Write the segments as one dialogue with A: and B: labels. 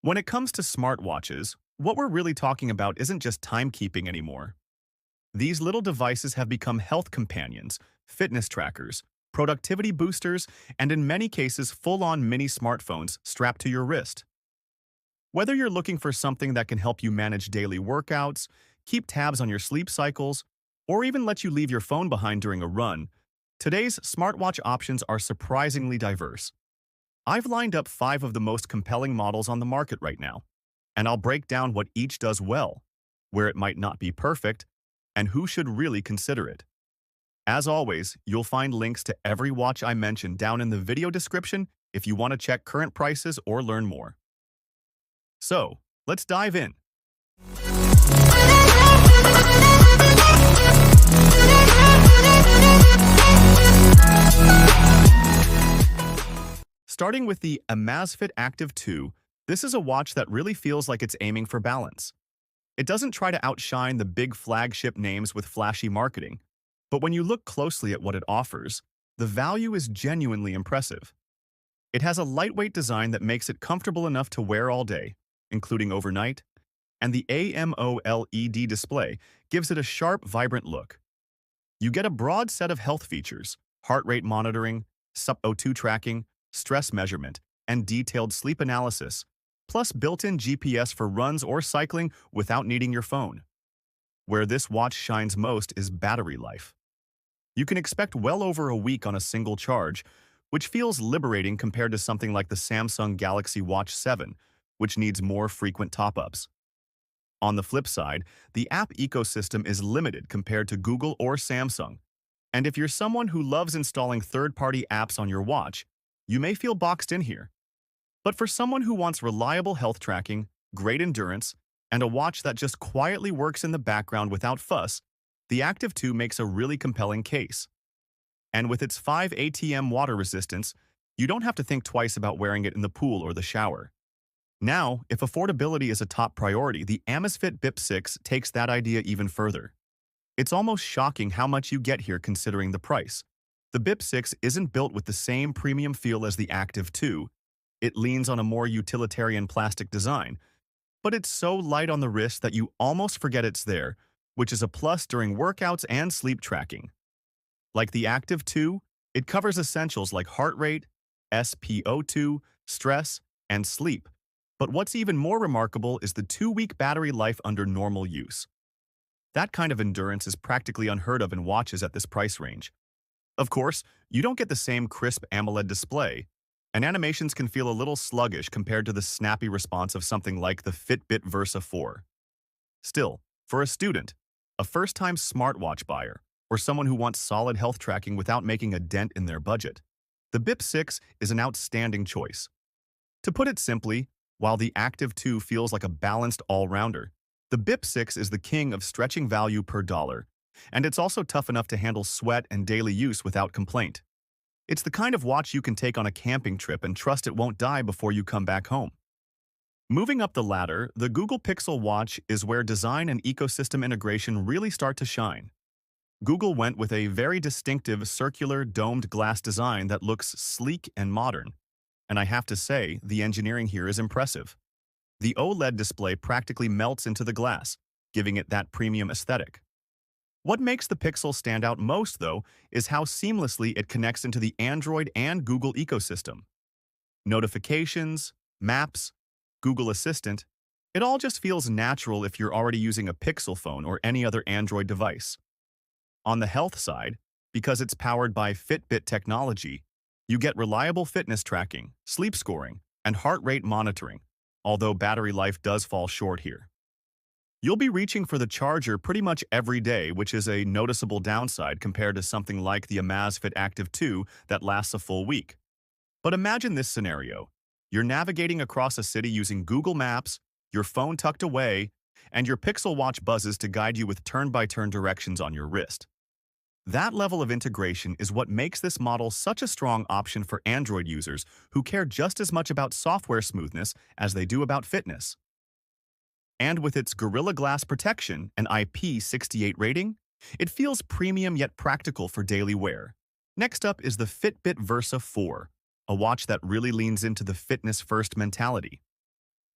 A: When it comes to smartwatches, what we're really talking about isn't just timekeeping anymore. These little devices have become health companions, fitness trackers, productivity boosters, and in many cases, full-on mini smartphones strapped to your wrist. Whether you're looking for something that can help you manage daily workouts, keep tabs on your sleep cycles, or even let you leave your phone behind during a run, today's smartwatch options are surprisingly diverse. I've lined up 5 of the most compelling models on the market right now, and I'll break down what each does well, where it might not be perfect, and who should really consider it. As always, you'll find links to every watch I mentioned down in the video description if you want to check current prices or learn more. So, let's dive in. Starting with the Amazfit Active 2, this is a watch that really feels like it's aiming for balance. It doesn't try to outshine the big flagship names with flashy marketing, but when you look closely at what it offers, the value is genuinely impressive. It has a lightweight design that makes it comfortable enough to wear all day, including overnight, and the AMOLED display gives it a sharp, vibrant look. You get a broad set of health features: heart rate monitoring, SpO2 tracking, stress measurement, and detailed sleep analysis, plus built-in GPS for runs or cycling without needing your phone. Where this watch shines most is battery life. You can expect well over a week on a single charge, which feels liberating compared to something like the Samsung Galaxy Watch 7, which needs more frequent top-ups. On the flip side, the app ecosystem is limited compared to Google or Samsung, and if you're someone who loves installing third-party apps on your watch, you may feel boxed in here. But for someone who wants reliable health tracking, great endurance, and a watch that just quietly works in the background without fuss, the Active 2 makes a really compelling case. And with its 5 ATM water resistance, you don't have to think twice about wearing it in the pool or the shower. Now, if affordability is a top priority, the Amazfit Bip 6 takes that idea even further. It's almost shocking how much you get here considering the price. The Bip 6 isn't built with the same premium feel as the Active 2. It leans on a more utilitarian plastic design, but it's so light on the wrist that you almost forget it's there, which is a plus during workouts and sleep tracking. Like the Active 2, it covers essentials like heart rate, SpO2, stress, and sleep. But what's even more remarkable is the 2-week battery life under normal use. That kind of endurance is practically unheard of in watches at this price range. Of course, you don't get the same crisp AMOLED display, and animations can feel a little sluggish compared to the snappy response of something like the Fitbit Versa 4. Still, for a student, a first-time smartwatch buyer, or someone who wants solid health tracking without making a dent in their budget, the Bip 6 is an outstanding choice. To put it simply, while the Active 2 feels like a balanced all-rounder, the Bip 6 is the king of stretching value per dollar, and it's also tough enough to handle sweat and daily use without complaint. It's the kind of watch you can take on a camping trip and trust it won't die before you come back home. Moving up the ladder, the Google Pixel Watch is where design and ecosystem integration really start to shine. Google went with a very distinctive circular domed glass design that looks sleek and modern, and I have to say, the engineering here is impressive. The OLED display practically melts into the glass, giving it that premium aesthetic. What makes the Pixel stand out most, though, is how seamlessly it connects into the Android and Google ecosystem. Notifications, Maps, Google Assistant, it all just feels natural if you're already using a Pixel phone or any other Android device. On the health side, because it's powered by Fitbit technology, you get reliable fitness tracking, sleep scoring, and heart rate monitoring, although battery life does fall short here. You'll be reaching for the charger pretty much every day, which is a noticeable downside compared to something like the Amazfit Active 2 that lasts a full week. But imagine this scenario. You're navigating across a city using Google Maps, your phone tucked away, and your Pixel Watch buzzes to guide you with turn-by-turn directions on your wrist. That level of integration is what makes this model such a strong option for Android users who care just as much about software smoothness as they do about fitness. And with its Gorilla Glass protection and IP68 rating, it feels premium yet practical for daily wear. Next up is the Fitbit Versa 4, a watch that really leans into the fitness-first mentality.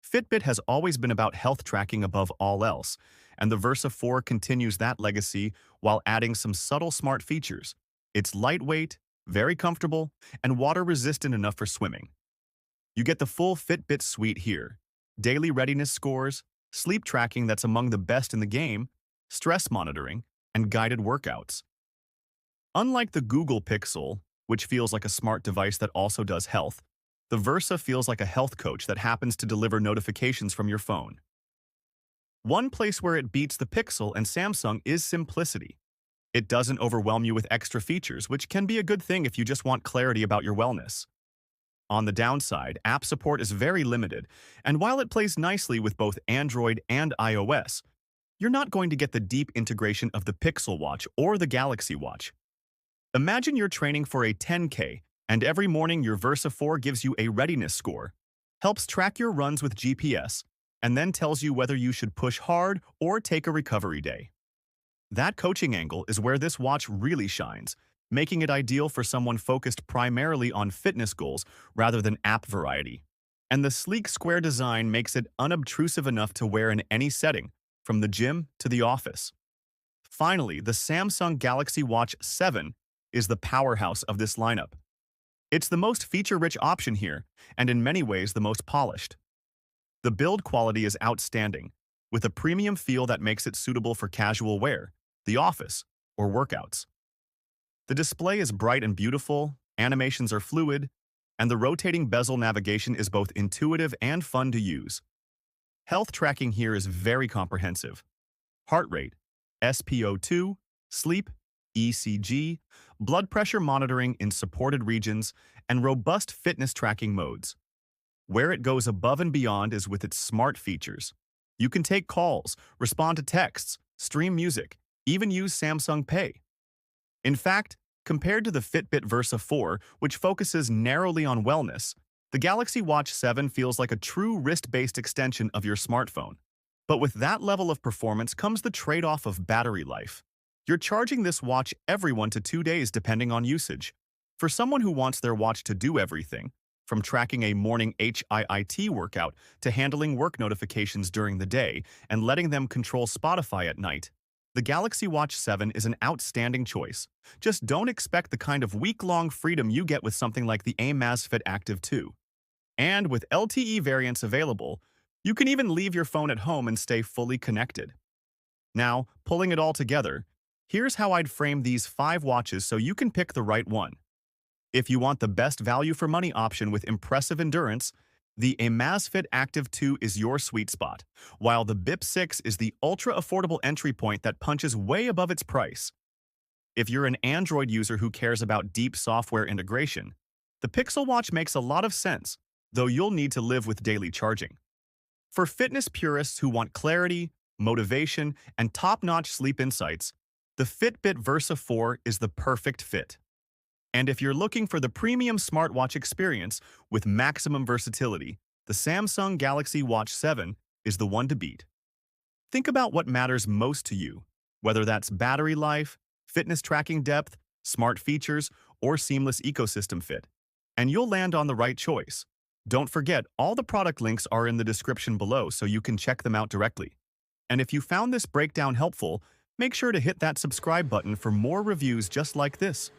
A: Fitbit has always been about health tracking above all else, and the Versa 4 continues that legacy while adding some subtle smart features. It's lightweight, very comfortable, and water-resistant enough for swimming. You get the full Fitbit suite here. Daily readiness scores, sleep tracking that's among the best in the game, stress monitoring, and guided workouts. Unlike the Google Pixel, which feels like a smart device that also does health, the Versa feels like a health coach that happens to deliver notifications from your phone. One place where it beats the Pixel and Samsung is simplicity. It doesn't overwhelm you with extra features, which can be a good thing if you just want clarity about your wellness. On the downside, app support is very limited, and while it plays nicely with both Android and iOS, you're not going to get the deep integration of the Pixel Watch or the Galaxy Watch. Imagine you're training for a 10K, and every morning your Versa 4 gives you a readiness score, helps track your runs with GPS, and then tells you whether you should push hard or take a recovery day. That coaching angle is where this watch really shines, making it ideal for someone focused primarily on fitness goals rather than app variety. And the sleek square design makes it unobtrusive enough to wear in any setting, from the gym to the office. Finally, the Samsung Galaxy Watch 7 is the powerhouse of this lineup. It's the most feature-rich option here, and in many ways the most polished. The build quality is outstanding, with a premium feel that makes it suitable for casual wear, the office, or workouts. The display is bright and beautiful, animations are fluid, and the rotating bezel navigation is both intuitive and fun to use. Health tracking here is very comprehensive. Heart rate, SpO2, sleep, ECG, blood pressure monitoring in supported regions, and robust fitness tracking modes. Where it goes above and beyond is with its smart features. You can take calls, respond to texts, stream music, even use Samsung Pay. In fact, compared to the Fitbit Versa 4, which focuses narrowly on wellness, the Galaxy Watch 7 feels like a true wrist-based extension of your smartphone. But with that level of performance comes the trade-off of battery life. You're charging this watch every 1 to 2 days depending on usage. For someone who wants their watch to do everything, from tracking a morning HIIT workout to handling work notifications during the day and letting them control Spotify at night, the Galaxy Watch 7 is an outstanding choice. Just don't expect the kind of week-long freedom you get with something like the Amazfit Active 2. And with LTE variants available, you can even leave your phone at home and stay fully connected. Now, pulling it all together, here's how I'd frame these 5 watches so you can pick the right one. If you want the best value for money option with impressive endurance, the Amazfit Active 2 is your sweet spot, while the BIP 6 is the ultra-affordable entry point that punches way above its price. If you're an Android user who cares about deep software integration, the Pixel Watch makes a lot of sense, though you'll need to live with daily charging. For fitness purists who want clarity, motivation, and top-notch sleep insights, the Fitbit Versa 4 is the perfect fit. And if you're looking for the premium smartwatch experience with maximum versatility, the Samsung Galaxy Watch 7 is the one to beat. Think about what matters most to you, whether that's battery life, fitness tracking depth, smart features, or seamless ecosystem fit, and you'll land on the right choice. Don't forget, all the product links are in the description below so you can check them out directly. And if you found this breakdown helpful, make sure to hit that subscribe button for more reviews just like this.